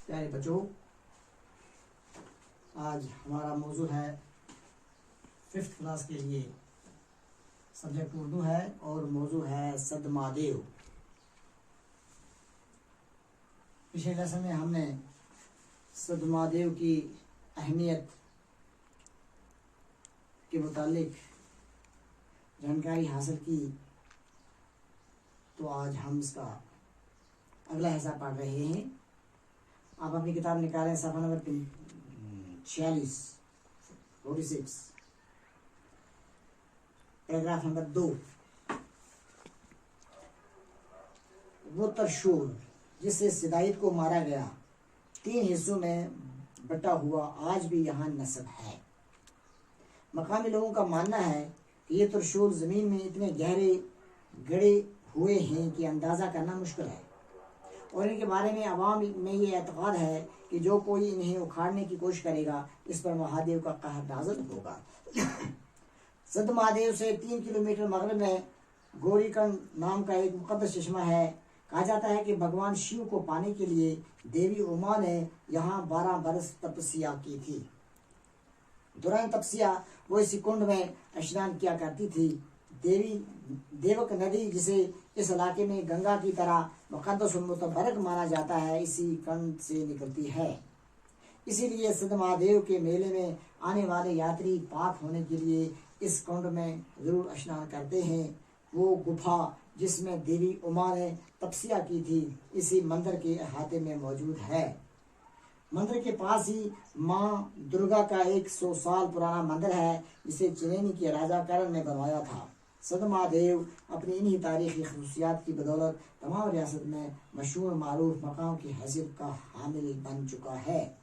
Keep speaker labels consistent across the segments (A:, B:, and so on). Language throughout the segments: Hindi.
A: प्यारे बच्चों, आज हमारा मौजू है 5th क्लास के लिए। सब्जेक्ट उर्दू है और मौजू है सदमादेव। पिछले लेसन में हमने सदमादेव की अहमियत के मुतालिक जानकारी हासिल की, तो आज हम इसका अगला हिस्सा पढ़ रहे हैं। आप अपनी किताब निकालें, सफ़ा नंबर 46 पैराग्राफ नंबर 2। वो तरशूल जिससे सिदाइत को मारा गया 3 हिस्सों में बटा हुआ आज भी यहाँ नस्ब है। मकामी लोगों का मानना है कि ये तरशूल ज़मीन में इतने गहरे गड़े हुए हैं कि अंदाज़ा करना मुश्किल है, और इनके बारे में अवाम में ये एतक़ाद है कि जो कोई इन्हें उखाड़ने की कोशिश करेगा इस पर महादेव का कहर नाज़िल होगा। सदमादेव से 3 किलोमीटर मगरब में गौरीकंड नाम का एक मुक़द्दस चश्मा है। कहा जाता है कि भगवान शिव को पाने के लिए देवी उमा ने यहाँ 12 बरस तपस्या की थी। दौरान तपस्या वो इसी कुंड में स्नान किया करती थी। देवक नदी, जिसे इस इलाके में गंगा की तरह मुक़द्दस और मुतबरक माना जाता है, इसी कंड से निकलती है। इसीलिए सदमादेव के मेले में आने वाले यात्री पाक होने के लिए इस कुंड में ज़रूर स्नान करते हैं। वो गुफा जिसमें देवी उमा ने तपस्या की थी इसी मंदिर के अहाते में मौजूद है। मंदिर के पास ही माँ दुर्गा का 100 साल पुराना मंदिर है, जिसे चिनेनी के राजा करण ने बनवाया था। सदमादेव अपनी इन्हीं तारीखी खसूसियात की बदौलत तमाम रियासत में मशहूर मारूफ मकाम की हैसियत का हामिल बन चुका है।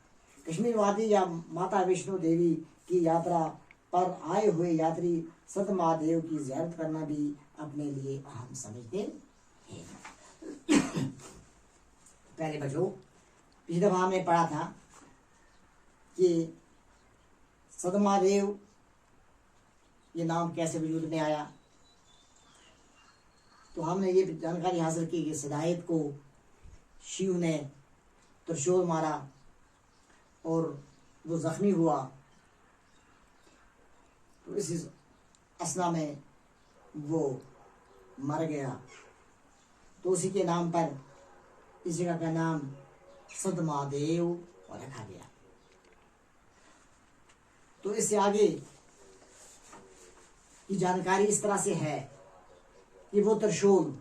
A: कश्मीर वादी या माता वैष्णो देवी की यात्रा पर आए हुए यात्री सदमादेव की ज़ियारत करना भी अपने लिए अहम समझते हैं। पहले बच्चों, पिछली दफा हमने पढ़ा था कि सदमादेव ये नाम कैसे वजूद में आया। तो हमने ये जानकारी हासिल की कि सिदाइत को शिव ने त्रिशूल मारा और वो ज़ख्मी हुआ, तो इस असना में वो मर गया। तो उसी के नाम पर इस जगह का नाम सदमादेव रखा गया। तो इससे आगे की जानकारी इस तरह से है कि वो त्रिशूल,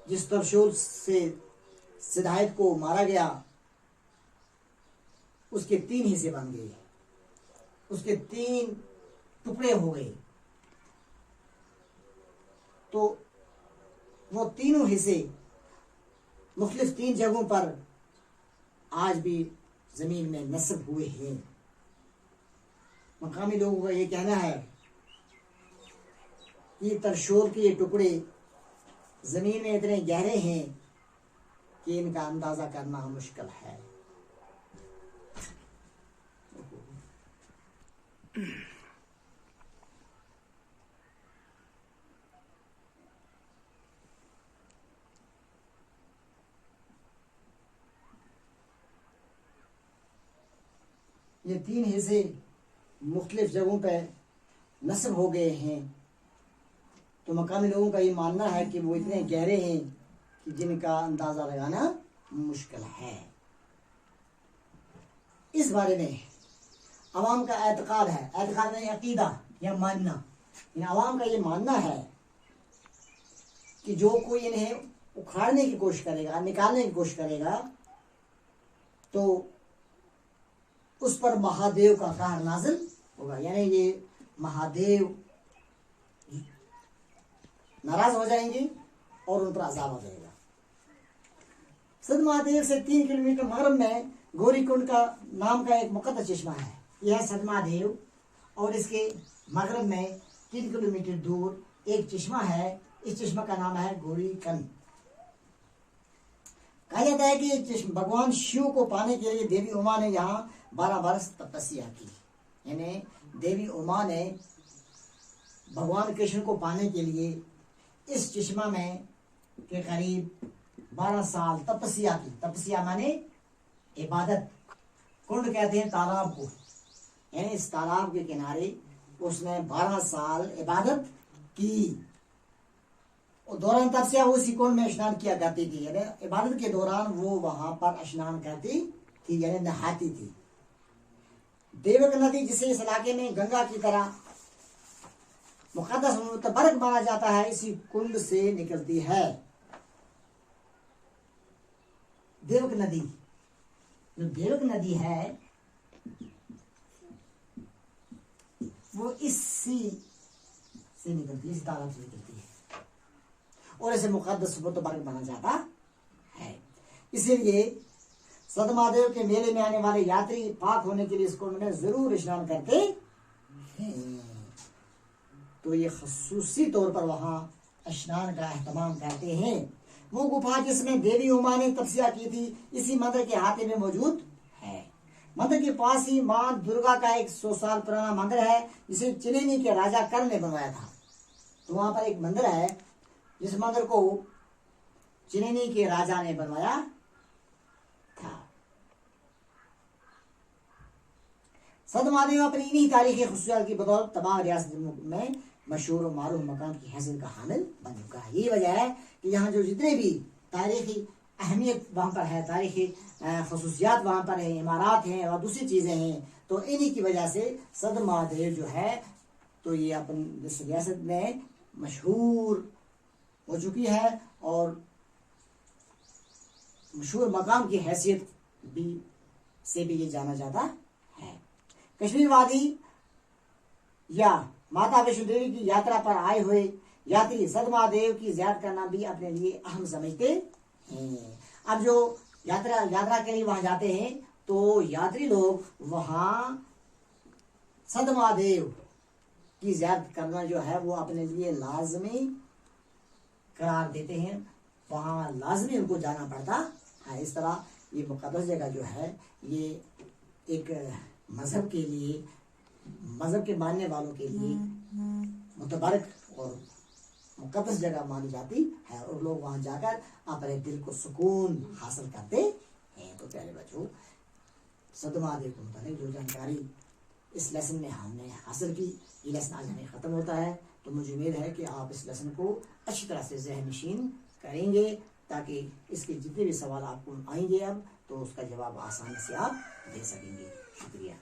A: जिस त्रिशूल से सिदाइत को मारा गया, उसके 3 हिस्से बन गए, उसके 3 टुकड़े हो गए। तो वो तीनों हिस्से मुख्तलिफ 3 जगहों पर आज भी जमीन में नस्ब हुए हैं। मकामी लोगों का ये कहना है कि त्रिशूल के ये टुकड़े जमीन में इतने गहरे हैं कि इनका अंदाजा करना मुश्किल है। ये 3 हिस्से मुख्तलिफ जगहों पर नस्ब हो गए हैं। तो मकामी लोगों का ये मानना है कि वो इतने गहरे हैं कि जिनका अंदाज़ा लगाना मुश्किल है। इस बारे में अवाम का एतक़ाद है, एतक़ाद नहीं अक़ीदा या मानना। इन अवाम का ये मानना है कि जो कोई इन्हें उखाड़ने की कोशिश करेगा, निकालने की कोशिश करेगा, तो उस पर महादेव का कहर नाज़िल होगा। यानी ये महादेव नाराज हो जाएंगे और उन पर अज़ाब हो जाएगा। सदमादेव से 3 किलोमीटर मगरब में गौरीकुंड का नाम का एक मुक़द्दस चश्मा है। यह है सदमादेव, और इसके मगरब में 3 किलोमीटर दूर एक चश्मा है। इस चश्मा का नाम है गौरीकंड। कहा जाता है कि भगवान शिव को पाने के लिए देवी उमा ने यहाँ 12 बरस तपस्या की। यानी देवी उमा ने भगवान कृष्ण को पाने के लिए इस चश्मा में के करीब 12 साल तपस्या की। तपस्या माने इबादत, कुंड कहते हैं तालाब को, यानी इस तालाब के किनारे उसने 12 साल इबादत की। और दौरान तपस्या वो उसी कुंड में स्नान किया करती थी, यानी इबादत के दौरान वो वहां पर स्नान करती थी, यानी नहाती थी। देवक नदी जिसे इस इलाके में गंगा की तरह मुकद्दस मुतबरक माना जाता है, इसी कुंड से निकलती है। देवक नदी, जो देवक नदी है वो इसी से निकलती है, इस तालाब से निकलती है और इसे मुकद्दस मुतबरक माना जाता है। इसीलिए संत महादेव के मेले में आने वाले यात्री पाक होने के लिए इस कुंड में जरूर स्नान करते हैं। तो ये खसूसी तौर पर वहां स्नान का एहतमाम करते हैं। वो गुफा जिसमें देवी उमा ने तपस्या की थी, इसी मंदिर के हाथे में मौजूद है। मंदिर के पास ही मां दुर्गा का 100 साल पुराना मंदिर है, जिसे चिलेनी के राजा कर्ण ने बनवाया था। तो वहां पर एक मंदिर है जिस मंदिर को चिलेनी के राजा ने बनवाया था। संत महादेव अपनी इन्हीं तारीखी खुसूसियात की बदौलत तमाम रियासत में मशहूर और मारूफ मकाम की हैसियत का हामिल बन चुका है। यही वजह है कि यहाँ जो जितने भी तारीखी अहमियत वहाँ पर है, तारीखी खसूसियात वहाँ पर है, इमारात हैं और दूसरी चीज़ें हैं, तो इन्हीं की वजह से संत महादेव जो है तो ये अपनी इस रियासत में मशहूर हो चुकी है और मशहूर मकाम की हैसियत भी से भी ये जाना जाता है। कश्मीर वादी या माता वैष्णो देवी की यात्रा पर आए हुए यात्री संत महादेव की ज़ियारत करना भी अपने लिए अहम समझते हैं। अब जो यात्रा के लिए वहां जाते हैं तो यात्री लोग वहां संत महादेव की ज़ियारत करना जो है वो अपने लिए लाजमी करार देते हैं, वहां लाजमी उनको जाना पड़ता है। इस तरह ये मुक़द्दस जगह जो है ये एक मजहब के लिए, मजहब के मानने वालों के लिए मुतबरक और मुक़द्दस जगह मानी जाती है और लोग वहां जाकर अपने दिल को सुकून हासिल करते हैं। तो प्यारे बच्चों, संत महादेव के मुताबिक जो जानकारी इस लेसन में हमने हासिल की, ये लेसन आज हमें ख़त्म होता है। तो मुझे उम्मीद है कि आप इस लेसन को अच्छी तरह से ज़हन नशीन करेंगे ताकि इसके जितने भी सवाल आपको आएंगे अब तो उसका जवाब आसानी से आप दे सकेंगे। शुक्रिया।